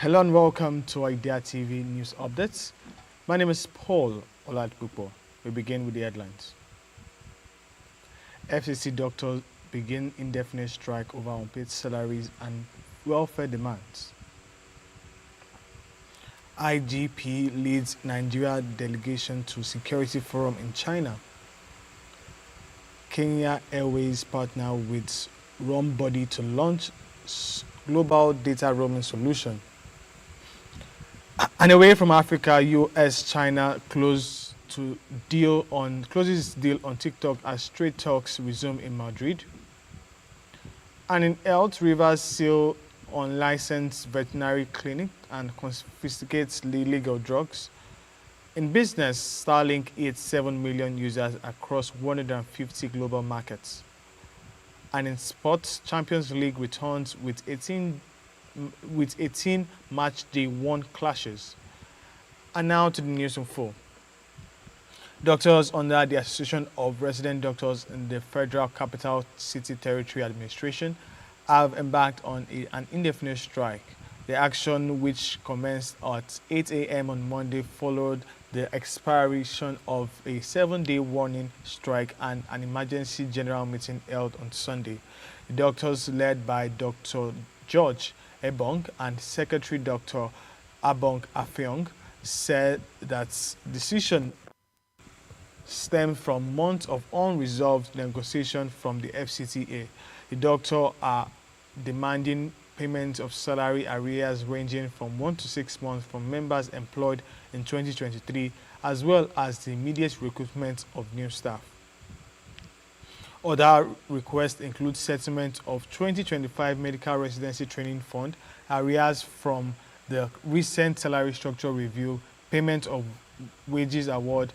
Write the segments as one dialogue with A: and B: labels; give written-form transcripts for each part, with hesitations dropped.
A: Hello and welcome to IDEA TV News Updates. My name is Paul Oladpupo. We begin with the headlines. FCC doctors begin indefinite strike over unpaid salaries and welfare demands. IGP leads Nigeria delegation to Security Forum in China. Kenya Airways partner with ROAMBUDDY to launch global data roaming solution. And away from Africa, US-China closes deal on TikTok as trade talks resume in Madrid. And in health, Rivers seal unlicensed veterinary clinic and confiscates illegal drugs. In business, Starlink hits 7 million users across 150 global markets. And in sports, Champions League returns with 18 match day 1 clashes. And now to the news in full. Doctors under the Association of Resident Doctors in the Federal Capital City Territory Administration have embarked on an indefinite strike. The action, which commenced at 8 a.m. on Monday, followed the expiration of a 7-day warning strike and an emergency general meeting held on Sunday. The doctors, led by Dr. George Ebong and Secretary Dr. Abong Afeong, said that decision stemmed from months of unresolved negotiation from the FCTA. The doctors are demanding payment of salary arrears ranging from 1 to 6 months from members employed in 2023, as well as the immediate recruitment of new staff. Other requests include settlement of 2025 Medical Residency Training Fund, arrears from the recent salary structure review, payment of wages award,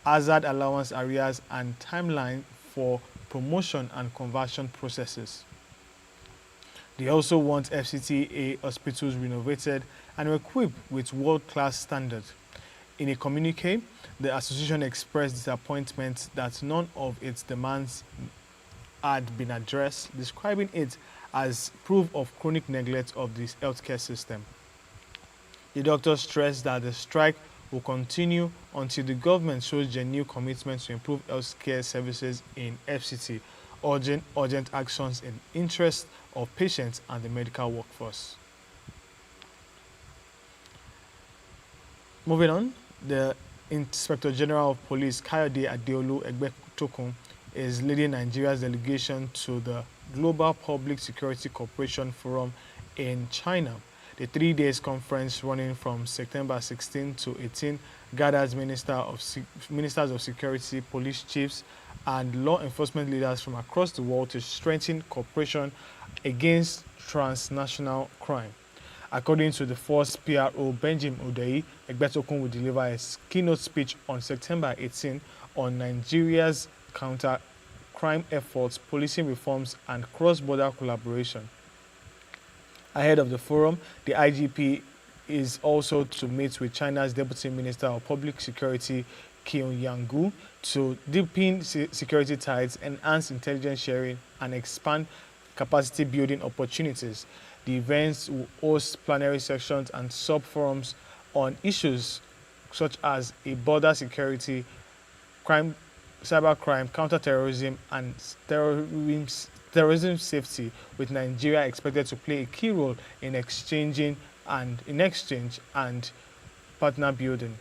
A: hazard allowance arrears, and timeline for promotion and conversion processes. They also want FCTA hospitals renovated and equipped with world-class standards. In a communique, the association expressed disappointment that none of its demands had been addressed, describing it as proof of chronic neglect of the healthcare system. The doctors stressed that the strike will continue until the government shows genuine commitment to improve healthcare services in FCT, urgent actions in interest of patients and the medical workforce. Moving on, the Inspector General of Police, Kayode Adeolu Egbetokun, is leading Nigeria's delegation to the Global Public Security Cooperation Forum in China. The 3-day conference, running from September 16 to 18, gathers ministers of security, police chiefs, and law enforcement leaders from across the world to strengthen cooperation against transnational crime. According to the force PRO Benjamin Odeyi, Egbetokun will deliver a keynote speech on September 18 on Nigeria's counter-crime efforts, policing reforms, and cross-border collaboration. Ahead of the forum, the IGP is also to meet with China's Deputy Minister of Public Security, Qin Yanggu, to deepen security ties, enhance intelligence sharing, and expand capacity building opportunities. The events will host plenary sessions and sub-forums on issues such as border security, crime, cybercrime, counterterrorism, and terrorism safety, with Nigeria expected to play a key role in exchange and partner building.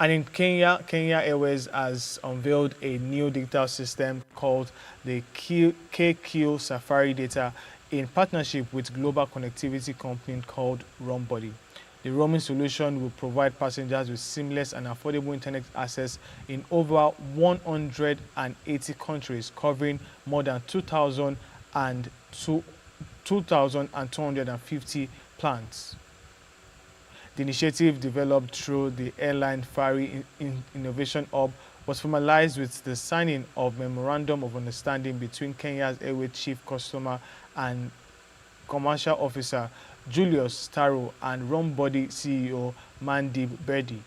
A: And in Kenya, Airways has unveiled a new digital system called the KQ Safari Data in partnership with global connectivity company called ROAMBUDDY. The roaming solution will provide passengers with seamless and affordable internet access in over 180 countries, covering more than 2,250 plans. The initiative, developed through the Airline Fari Innovation Hub, was formalized with the signing of Memorandum of Understanding between Kenya's Airways Chief Customer and Commercial Officer Julius Taro and ROAMBUDDY CEO Mandip Bedi.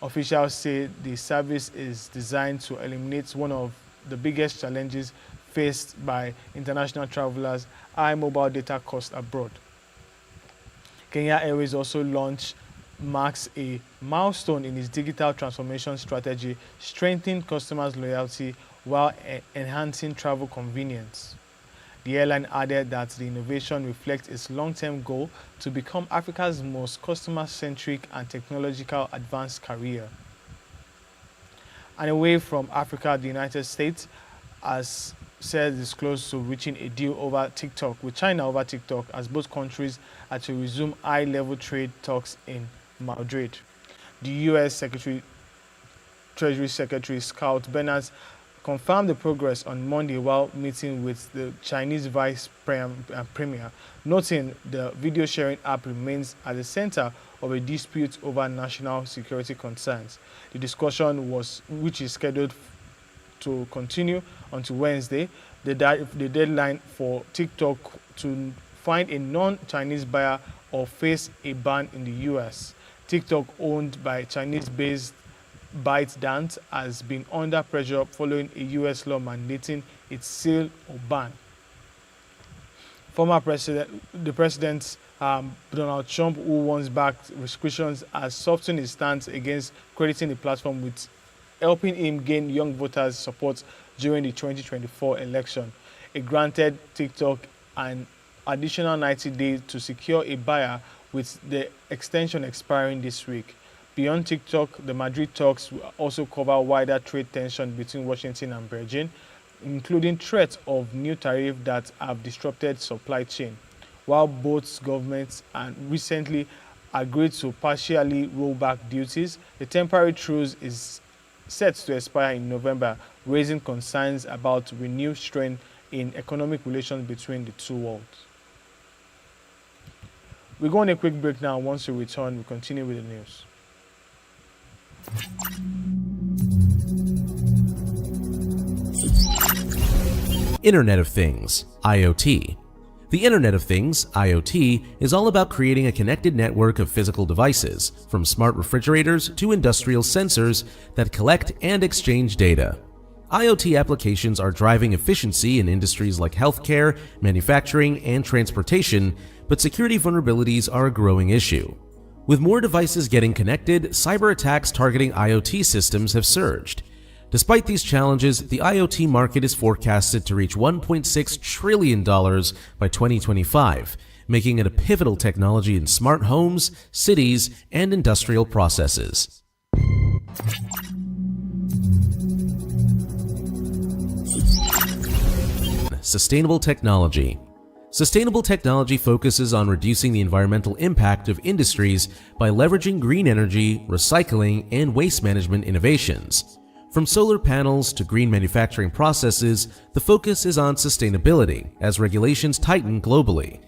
A: Officials say the service is designed to eliminate one of the biggest challenges faced by international travelers, high mobile data costs abroad. Kenya Airways also launched marks a milestone in its digital transformation strategy, strengthening customers' loyalty while enhancing travel convenience. The airline added that the innovation reflects its long-term goal to become Africa's most customer-centric and technological advanced carrier. And away from Africa, the United States has said it's close to reaching a deal over TikTok with China over TikTok, as both countries are to resume high-level trade talks in Madrid. The U.S. Treasury Secretary Scott Bennett confirmed the progress on Monday while meeting with the Chinese Vice Premier, noting the video sharing app remains at the center of a dispute over national security concerns. The discussion which is scheduled to continue until Wednesday. The deadline for TikTok to find a non-Chinese buyer or face a ban in the U.S. TikTok, owned by Chinese-based ByteDance, has been under pressure following a U.S. law mandating its sale or ban. The president, Donald Trump, who once backed restrictions, has softened his stance against crediting the platform with helping him gain young voters' support during the 2024 election. It granted TikTok an additional 90 days to secure a buyer, with the extension expiring this week. Beyond TikTok, the Madrid talks will also cover wider trade tension between Washington and Beijing, including threats of new tariffs that have disrupted supply chain. While both governments recently agreed to partially roll back duties, the temporary truce is set to expire in November, raising concerns about renewed strain in economic relations between the two worlds. We're going on a quick break now. Once we return, we'll continue with the news.
B: Internet of Things, IoT. The Internet of Things, IoT, is all about creating a connected network of physical devices, from smart refrigerators to industrial sensors that collect and exchange data. IoT applications are driving efficiency in industries like healthcare, manufacturing, and transportation, but security vulnerabilities are a growing issue. With more devices getting connected, cyber attacks targeting IoT systems have surged. Despite these challenges, the IoT market is forecasted to reach $1.6 trillion by 2025, making it a pivotal technology in smart homes, cities, and industrial processes. Sustainable technology. Sustainable technology focuses on reducing the environmental impact of industries by leveraging green energy, recycling, and waste management innovations. From solar panels to green manufacturing processes, the focus is on sustainability as regulations tighten globally.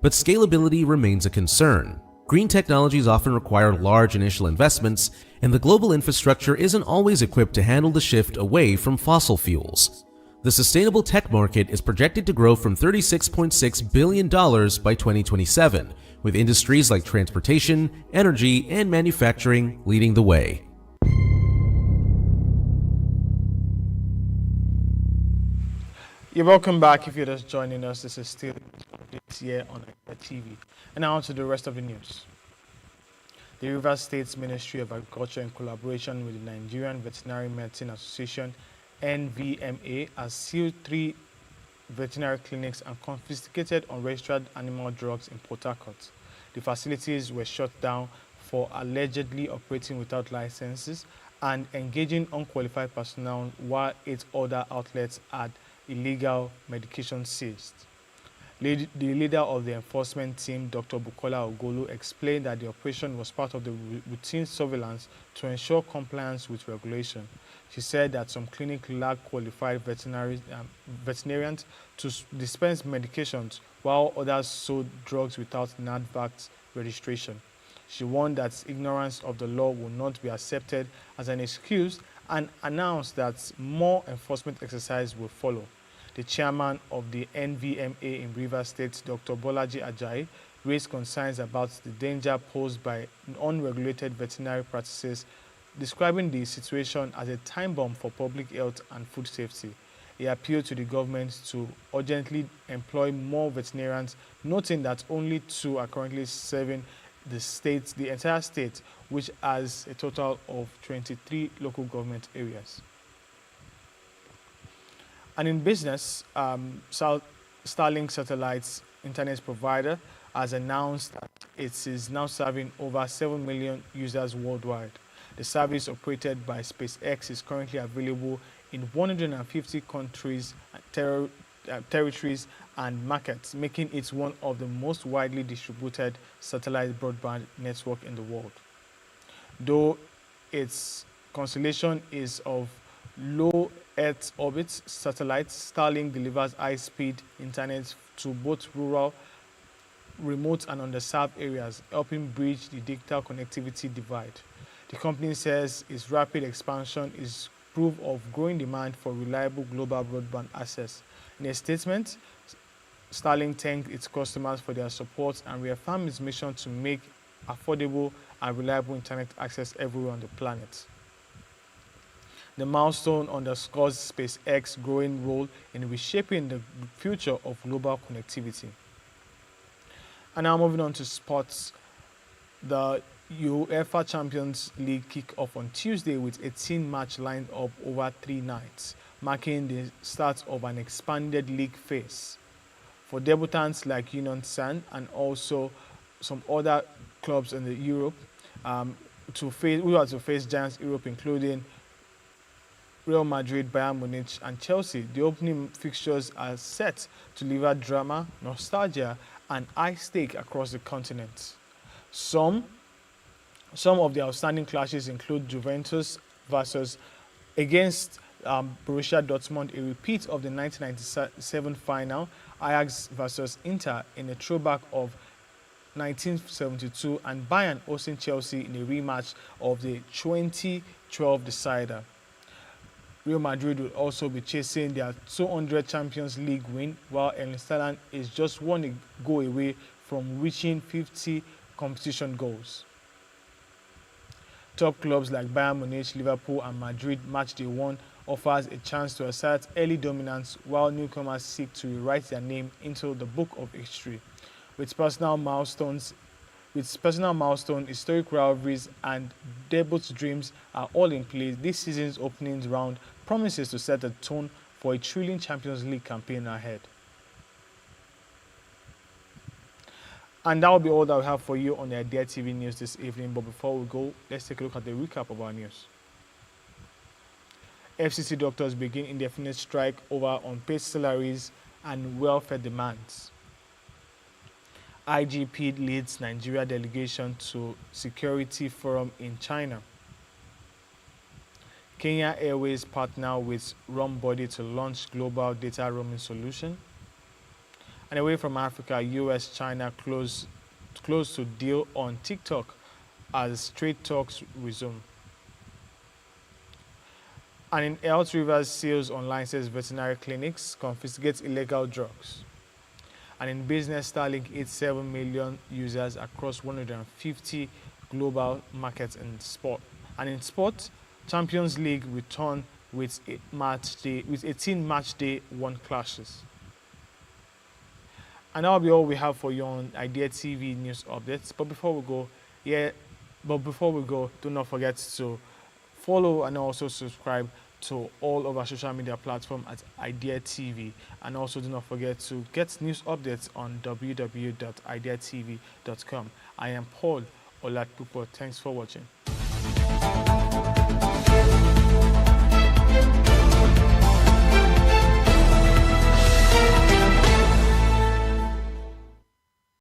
B: But scalability remains a concern. Green technologies often require large initial investments, and the global infrastructure isn't always equipped to handle the shift away from fossil fuels. The sustainable tech market is projected to grow from $36.6 billion by 2027, with industries like transportation, energy, and manufacturing leading the way.
A: You're welcome back. If you're just joining us, this is still this year on TV. And now on to the rest of the news. The Rivers State Ministry of Agriculture, in collaboration with the Nigerian Veterinary Medicine Association, NVMA, has sealed 3 veterinary clinics and confiscated unregistered animal drugs in Port Harcourt. The facilities were shut down for allegedly operating without licenses and engaging unqualified personnel, while 8 other outlets had illegal medication seized. The leader of the enforcement team, Dr. Bukola Ogolu, explained that the operation was part of the routine surveillance to ensure compliance with regulation. She said that some clinics lacked qualified veterinarians to dispense medications, while others sold drugs without NADVAC registration. She warned that ignorance of the law will not be accepted as an excuse and announced that more enforcement exercise will follow. The chairman of the NVMA in Rivers State, Dr. Bolaji Ajayi, raised concerns about the danger posed by unregulated veterinary practices, describing the situation as a time bomb for public health and food safety. he appealed to the government to urgently employ more veterinarians, noting that only 2 are currently serving the entire state, which has a total of 23 local government areas. And in business, Starlink Satellite's internet provider has announced that it is now serving over 7 million users worldwide. The service, operated by SpaceX, is currently available in 150 countries, territories, and markets, making it one of the most widely distributed satellite broadband network in the world. Though its constellation is of low Earth orbit satellites, Starlink delivers high-speed internet to both rural, remote, and underserved areas, helping bridge the digital connectivity divide. The company says its rapid expansion is proof of growing demand for reliable global broadband access. In a statement, Starlink thanked its customers for their support and reaffirmed its mission to make affordable and reliable internet access everywhere on the planet. The milestone underscores SpaceX's growing role in reshaping the future of global connectivity. And now moving on to sports. The UEFA Champions League kick off on Tuesday with a 18-match lined up over 3 nights, marking the start of an expanded league phase. For debutants like Union San and also some other clubs in Europe, who are to face giants Europe, including Real Madrid, Bayern Munich, and Chelsea, the opening fixtures are set to deliver drama, nostalgia, and high stake across the continent. Some of the outstanding clashes include Juventus against Borussia Dortmund, a repeat of the 1997 final, Ajax versus Inter in a throwback of 1972, and Bayern hosting Chelsea in a rematch of the 2012 decider. Real Madrid will also be chasing their 200th Champions League win, while Sterling is just one goal away from reaching 50 competition goals. Top clubs like Bayern Munich, Liverpool, and Madrid matchday 1 offers a chance to assert early dominance, while newcomers seek to rewrite their name into the book of history. With personal milestones, historic rivalries, and debut dreams are all in place, this season's opening round promises to set a tone for a thrilling Champions League campaign ahead. And that will be all that we have for you on the Idea TV news this evening. But before we go, let's take a look at the recap of our news. FCC doctors begin indefinite strike over unpaid salaries and welfare demands. IGP leads Nigeria delegation to Security Forum in China. Kenya Airways partner with ROAMBUDDY to launch global data roaming solution. And away from Africa, US-China close to deal on TikTok as trade talks resume. And in Health, Rivers seals unlicensed veterinary clinics, confiscates illegal drugs. And in business, Starlink hits 7 million users across 150 global markets in sport. And in sport, Champions League return with 18 match day 1 clashes. And that will be all we have for you on Idea TV news updates. But before we go, do not forget to follow and also subscribe to all of our social media platforms at Idea TV. And also do not forget to get news updates on www.ideatv.com. I am Paul Olatupo. Thanks for watching.